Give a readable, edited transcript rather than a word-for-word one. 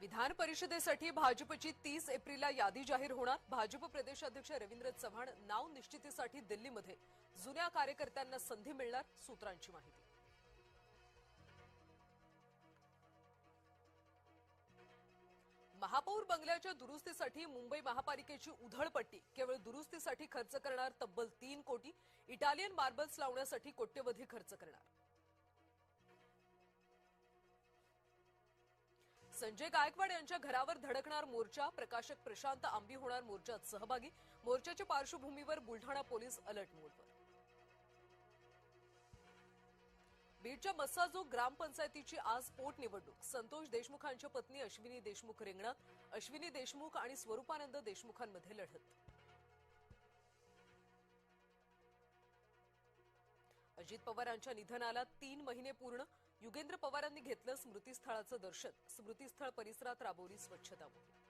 विधान परिषदेसाठी भाजपची 30 एप्रिलला यादी जाहीर होणार। भाजप प्रदेशाध्यक्ष रवींद्र चव्हाण नाव निश्चितीसाठी दिल्लीमध्ये जुन्या कार्यकर्त्यांना संधी मिळणार, सूत्रांची माहिती। महापौर बंगल्याच्या दुरुस्तीसाठी मुंबई महापालिकेची उधळपट्टी। केवळ दुरुस्तीसाठी खर्च करणार तब्बल 3 कोटी। इटालियन मार्बल्स लावण्यासाठी कोट्यवधी खर्च करणार। संजय गायकवाड यांच्या घरावर धडकणार मोर्चा। प्रकाशक प्रशांत आंबी होणार मोर्चात सहभागी। मोर्चाच्या पार्श्वभूमीवर बुलढाणा पोलीस अलर्ट मोडवर। बीडच्या मस्साजोग ग्रामपंचायतीची आज पोटनिवडणूक। संतोष देशमुखांच्या पत्नी अश्विनी देशमुख रिंगणात। अश्विनी देशमुख आणि स्वरूपानंद देशमुखांमध्ये लढत। अजित पवारांच्या निधनाला 3 महिने पूर्ण। युगेंद्र पवारांनी घेतलं स्मृतीस्थळाचं दर्शन। स्मृतीस्थळ परिसरात राबवली स्वच्छता मोहीम।